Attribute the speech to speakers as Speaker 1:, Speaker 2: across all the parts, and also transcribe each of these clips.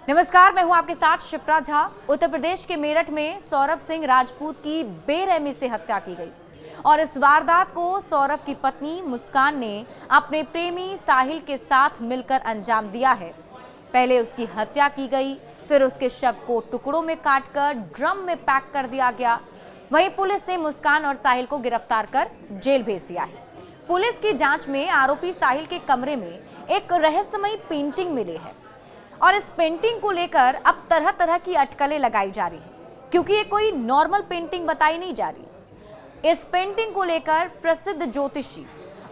Speaker 1: नमस्कार, मैं हूं आपके साथ शिप्रा झा। उत्तर प्रदेश के मेरठ में सौरभ सिंह राजपूत की बेरहमी से हत्या की गई और इस वारदात को सौरभ की पत्नी मुस्कान ने अपने प्रेमी साहिल के साथ मिलकर अंजाम दिया है। पहले उसकी हत्या की गई, फिर उसके शव को टुकड़ों में काटकर ड्रम में पैक कर दिया गया। वहीं पुलिस ने मुस्कान और साहिल को गिरफ्तार कर जेल भेज दिया है। पुलिस की जांच में आरोपी साहिल के कमरे में एक रहस्यमयी पेंटिंग मिली है और इस पेंटिंग को लेकर अब तरह तरह की अटकलें लगाई जा रही है, क्योंकि ये कोई नॉर्मल पेंटिंग बताई नहीं जा रही। इस पेंटिंग को लेकर प्रसिद्ध ज्योतिषी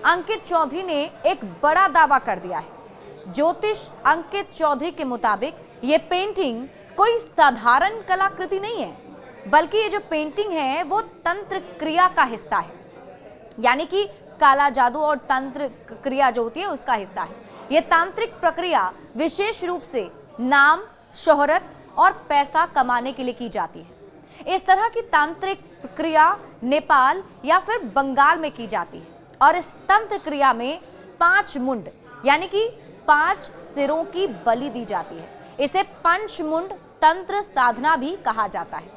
Speaker 1: अंकित चौधरी ने एक बड़ा दावा कर दिया है। ज्योतिष अंकित चौधरी के मुताबिक ये पेंटिंग कोई साधारण कलाकृति नहीं है, बल्कि ये जो पेंटिंग है वो तंत्र क्रिया का हिस्सा है, यानी कि काला जादू और तंत्र क्रिया जो होती है उसका हिस्सा है। यह तांत्रिक प्रक्रिया विशेष रूप से नाम, शोहरत और पैसा कमाने के लिए की जाती है। इस तरह की तांत्रिक प्रक्रिया नेपाल या फिर बंगाल में की जाती है और इस तंत्र क्रिया में 5 मुंड यानी कि 5 सिरों की बलि दी जाती है। इसे पंचमुंड तंत्र साधना भी कहा जाता है।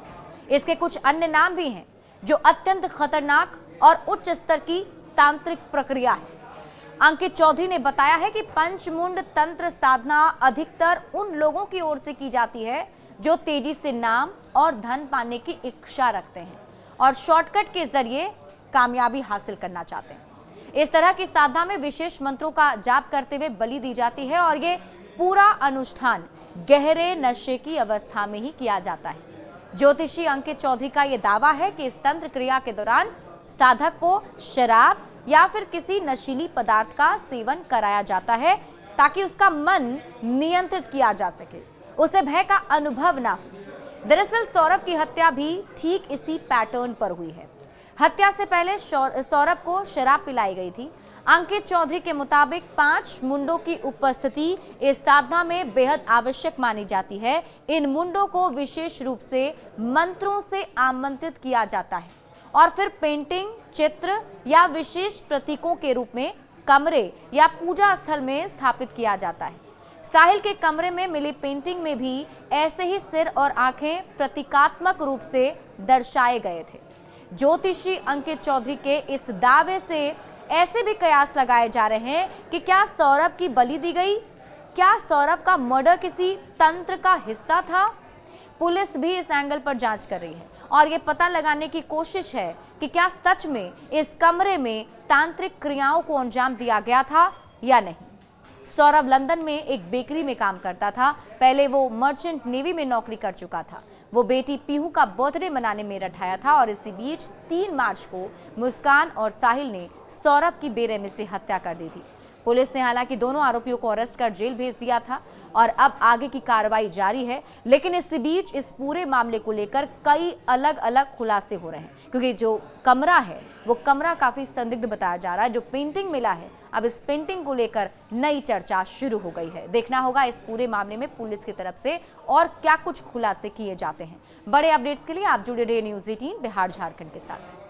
Speaker 1: इसके कुछ अन्य नाम भी हैं जो अत्यंत खतरनाक और उच्च स्तर की तांत्रिक प्रक्रिया है। अंकित चौधरी ने बताया है कि पंचमुंड तंत्र साधना अधिकतर उन लोगों की ओर से की जाती है जो तेजी से नाम और धन पाने की इच्छा रखते हैं और शॉर्टकट के जरिए कामयाबी हासिल करना चाहते हैं। इस तरह की साधना में विशेष मंत्रों का जाप करते हुए बलि दी जाती है और ये पूरा अनुष्ठान गहरे नशे की अवस्था में ही किया जाता है। ज्योतिषी अंकित चौधरी का यह दावा है कि इस तंत्र क्रिया के दौरान साधक को शराब या फिर किसी नशीली पदार्थ का सेवन कराया जाता है ताकि उसका मन नियंत्रित किया जा सके, उसे भय का अनुभव ना हो। दरअसल सौरभ की हत्या भी ठीक इसी पैटर्न पर हुई है। हत्या से पहले सौरभ को शराब पिलाई गई थी। अंकित चौधरी के मुताबिक 5 मुंडों की उपस्थिति इस साधना में बेहद आवश्यक मानी जाती है। इन मुंडों को विशेष रूप से मंत्रों से आमंत्रित किया जाता है और फिर पेंटिंग, चित्र या विशेष प्रतीकों के रूप में कमरे या पूजा स्थल में स्थापित किया जाता है। साहिल के कमरे में मिली पेंटिंग में भी ऐसे ही सिर और आंखें प्रतीकात्मक रूप से दर्शाए गए थे। ज्योतिषी अंकित चौधरी के इस दावे से ऐसे भी कयास लगाए जा रहे हैं कि क्या सौरभ की बलि दी गई? क्या सौरभ का मर्डर किसी तंत्र का हिस्सा था? पुलिस भी इस एंगल पर जांच कर रही है और ये पता लगाने की कोशिश है कि क्या सच में इस कमरे में तांत्रिक क्रियाओं को अंजाम दिया गया था या नहीं। सौरभ लंदन में एक बेकरी में काम करता था। पहले वो मर्चेंट नेवी में नौकरी कर चुका था। वो बेटी पीहू का बर्थडे मनाने मेरठ आया था और इसी बीच 3 मार्च को मुस्कान और साहिल ने सौरभ की बेरहमी से हत्या कर दी थी। पुलिस ने हालांकि दोनों आरोपियों को अरेस्ट कर जेल भेज दिया था और अब आगे की कार्रवाई जारी है। लेकिन इसी बीच इस पूरे मामले को लेकर कई अलग अलग खुलासे हो रहे हैं, क्योंकि जो कमरा है वो कमरा काफी संदिग्ध बताया जा रहा है। जो पेंटिंग मिला है, अब इस पेंटिंग को लेकर नई चर्चा शुरू हो गई है। देखना होगा इस पूरे मामले में पुलिस की तरफ से और क्या कुछ खुलासे किए जाते हैं। बड़े अपडेट्स के लिए आप जुड़े रहिए न्यूज़ 18 बिहार झारखंड के साथ।